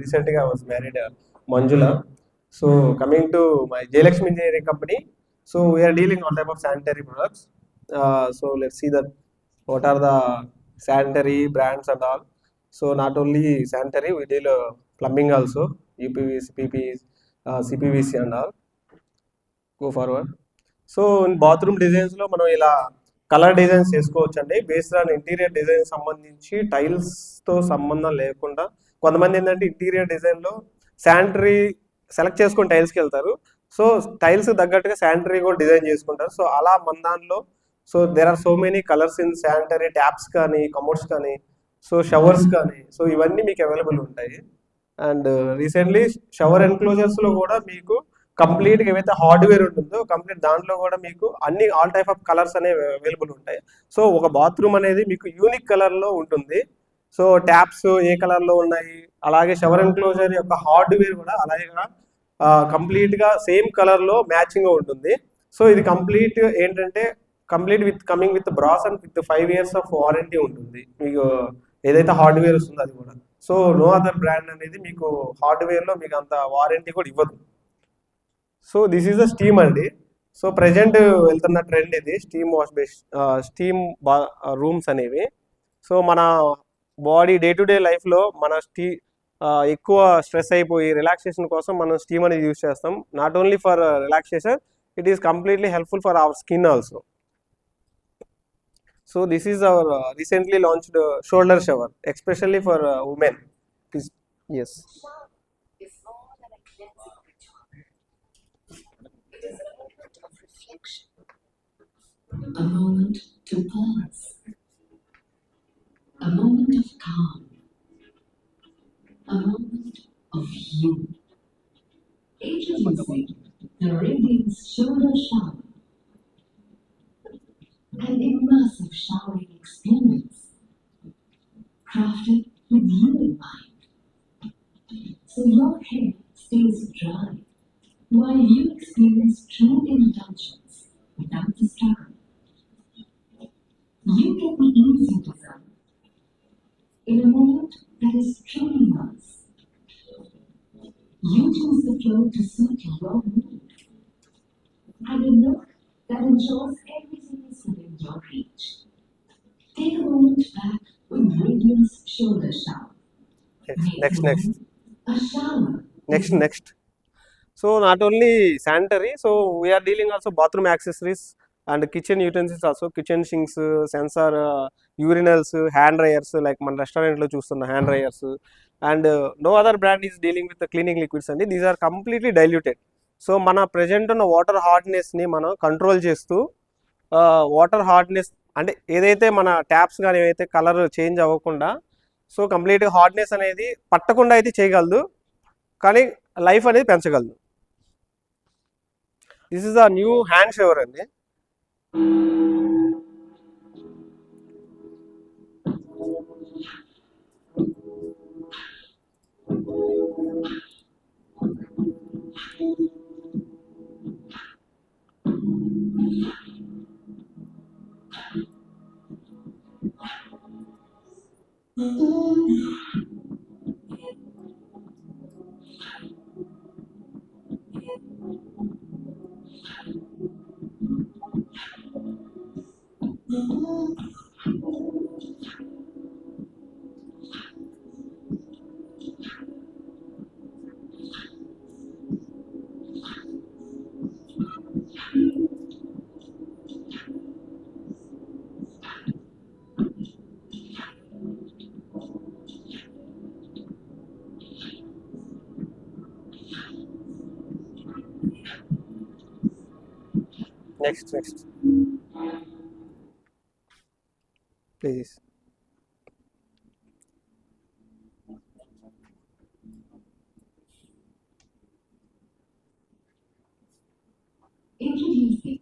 recently I was married, Manjula. So coming to my Jayalakshmi Engineering Company, so we are dealing all type of sanitary products. So let's see that what are the sanitary brands and all. So not only sanitary, we deal plumbing also, UPVC, PPs, CPVC and all. Go forward. So bathroom డిజైన్స్లో మనం ఇలా colour designs చేసుకోవచ్చు అండి. Based on interior design సంబంధించి టైల్స్తో సంబంధం లేకుండా కొంతమంది ఏంటంటే ఇంటీరియర్ డిజైన్లో శానిటరీ సెలెక్ట్ చేసుకొని టైల్స్కి వెళ్తారు. సో టైల్స్ తగ్గట్టుగా శానిటరీ కూడా డిజైన్ చేసుకుంటారు. సో అలా మన దాంట్లో so there are so many colours in sanitary taps కానీ, కమోడ్స్ కానీ, సో షవర్స్ కానీ, సో ఇవన్నీ మీకు అవైలబుల్ ఉంటాయి. అండ్ రీసెంట్లీ షవర్ ఎన్క్లోజర్స్లో కూడా మీకు కంప్లీట్గా ఏవైతే హార్డ్వేర్ ఉంటుందో కంప్లీట్ దాంట్లో కూడా మీకు అన్ని ఆల్ టైప్ ఆఫ్ కలర్స్ అనేవి అవైలబుల్ ఉంటాయి. సో ఒక బాత్రూమ్ అనేది మీకు యూనిక్ కలర్లో ఉంటుంది. సో ట్యాప్స్ ఏ కలర్లో ఉన్నాయి, అలాగే షవర్ ఎన్క్లోజర్ యొక్క హార్డ్వేర్ కూడా అలాగే కంప్లీట్గా సేమ్ కలర్లో మ్యాచింగ్ ఉంటుంది. సో ఇది కంప్లీట్ ఏంటంటే complete with coming with brass and with 5 years of warranty ఉంటుంది మీకు ఏదైతే హార్డ్వేర్ వస్తుందో అది కూడా. సో నో అదర్ బ్రాండ్ అనేది మీకు హార్డ్వేర్లో మీకు అంత వారంటీ కూడా ఇవ్వదు. So this is the steam అండి. సో ప్రజెంట్ వెళ్తున్న ట్రెండ్ ఇది steam wash base, steam rooms అనేవి. సో మన బాడీ డే టు డే లైఫ్లో మన ఎక్కువ స్ట్రెస్ అయిపోయి రిలాక్సేషన్ కోసం మనం స్టీమ్ అనేది యూజ్ చేస్తాం. Not only for relaxation, it is completely helpful for our skin also. So this is our recently launched shoulder shower especially for women. Yes. A moment to pause, a moment of calm, a moment of you. Introducing the Radiance Shoulder Shower, an immersive showering experience crafted with you in mind, so your hair stays dry while you experience true indulgence without the struggle. You get the easy design in a moment that is truly yours. You choose the flow to suit your mood, and a look that ensures everything is within your reach. Take a moment back with Radiance Shoulder Shower. Next. A shower. Next. So not only sanitary, so we are dealing also bathroom accessories and kitchen utensils also, kitchen sinks, sensor, urinals, hand dryers, like మన రెస్టారెంట్లో చూస్తున్న hand dryers. And no other brand is dealing with cleaning liquids అండి. These are completely diluted. So మన present ఉన్న water హార్డ్నెస్ని మనం control చేస్తూ water hardness అంటే ఏదైతే మన ట్యాప్స్ కానీ ఏవైతే కలర్ చేంజ్ అవ్వకుండా సో కంప్లీట్గా హార్డ్నెస్ అనేది పట్టకుండా అయితే చేయగలదు, కానీ లైఫ్ అనేది పెంచగలదు. This is the new hand shower అండి. Next. Please. Introducing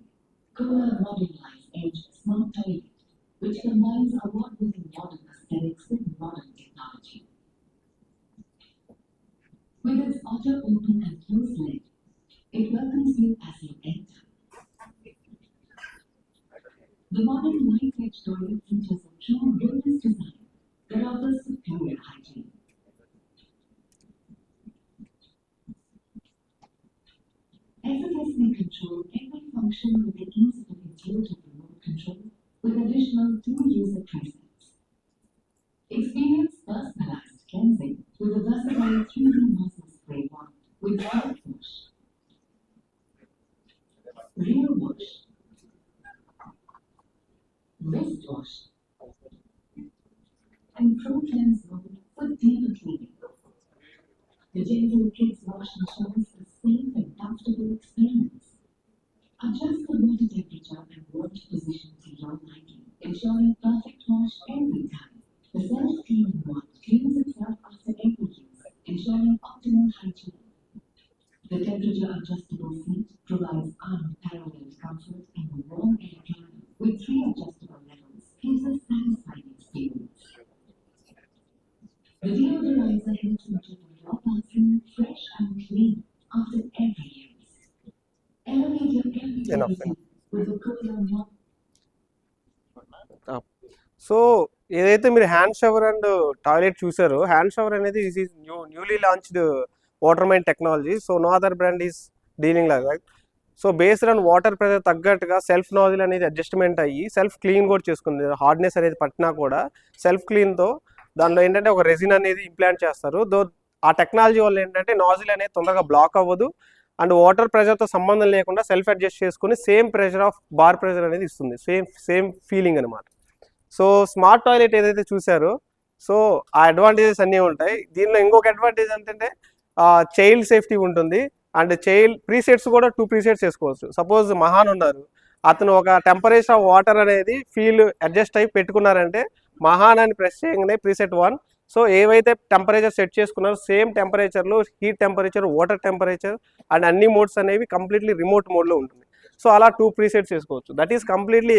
Kohler Modern Life Edge Smart Toilet, which combines award-winning modern aesthetics with modern technology. With its auto-open and close lid, it welcomes you as you enter. The modern Life Edge toilet features a true wellness design that offers superior hygiene. control every function with the ease of an intuitive remote control with additional 2 user presets. Experience personalized cleansing with a versatile 3D muscle spray wand with scalp wash, rear wash, wrist wash, and Pro Cleanse mode for deeper cleaning. The gentle kids wash ensures a safe and comfortable experience. Adjust the water temperature and water position to your liking, ensuring perfect wash every time. The self-cleaning wand cleans itself after every use, ensuring optimal hygiene. The temperature-adjustable seat provides unparalleled comfort and a warm air climate with 3 adjustable levels gives a satisfying experience. The deodorizer helps you keep your bathroom fresh and clean after every use. Elevate your everyday Enough. routine with a cooler mop. So ఏదైతే మీరు hand shower and toilet చూసారో, hand shower అనేది is newly launched water mine technology. So no other brand is dealing like that. So based on water pressure తగ్గట్టుగా self nozzle అనేది adjustment అయ్యి self clean కూడా చేసుకుంది. Hardness అనేది పట్టినా కూడా సెల్ఫ్ క్లీన్తో దానిలో ఏంటంటే ఒక రెజిన్ అనేది ఇంప్లాంట్ చేస్తారు. దో ఆ టెక్నాలజీ వల్ల ఏంటంటే నాజిల్ అనేది తొందరగా బ్లాక్ అవ్వదు అండ్ వాటర్ ప్రెషర్తో సంబంధం లేకుండా సెల్ఫ్ అడ్జస్ట్ చేసుకుని same pressure of bar pressure అనేది ఇస్తుంది. సేమ్ ఫీలింగ్ అనమాట. సో స్మార్ట్ టాయిలెట్ ఏదైతే చూసారో, సో ఆ అడ్వాంటేజెస్ అన్నీ ఉంటాయి. దీనిలో ఇంకొక అడ్వాంటేజ్ ఏంటంటే చైల్డ్ సేఫ్టీ ఉంటుంది అండ్ చైల్డ్ ప్రీసెట్స్ కూడా 2 ప్రీసెట్స్ వేసుకోవచ్చు. సపోజ్ మహాన్ ఉన్నారు, అతను ఒక టెంపరేచర్ ఆఫ్ వాటర్ అనేది ఫీల్ అడ్జస్ట్ అయ్యి పెట్టుకున్నారంటే మహాన్ అని ప్రెస్ చేయగానే ప్రీసెట్ 1, సో ఏవైతే టెంపరేచర్ సెట్ చేసుకున్నారో సేమ్ టెంపరేచర్లో heat temperature, water temperature and అన్ని మోడ్స్ అనేవి కంప్లీట్లీ రిమోట్ మోడ్లో ఉంటుంది. సో అలా 2 ప్రీసెట్స్ చేసుకోవచ్చు. That is completely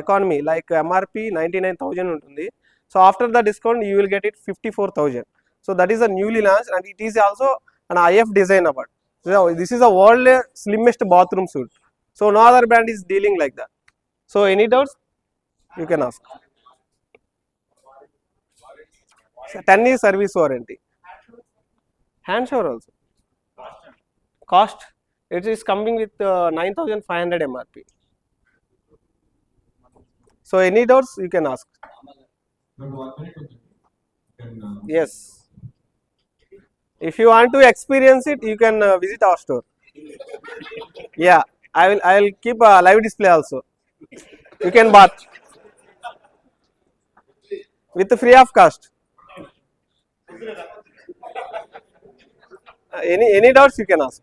economy. Like MRP 99,000 ఉంటుంది. So after the discount you will get it 54,000. So that is the newly launch and it is also an IF design award. So this is the world slimmest bathroom suite. So no other brand is dealing like that. So any doubts you can ask. So 10 years service warranty. Hand shower also. Cost it is coming with 9,500 MRP. So any doubts you can ask. Yes. If you want to experience it, you can visit our store. Yeah, I will keep a live display also. You can bath with free of cost. Any doubts you can ask.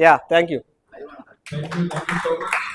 Yeah, thank you. Thank you so much.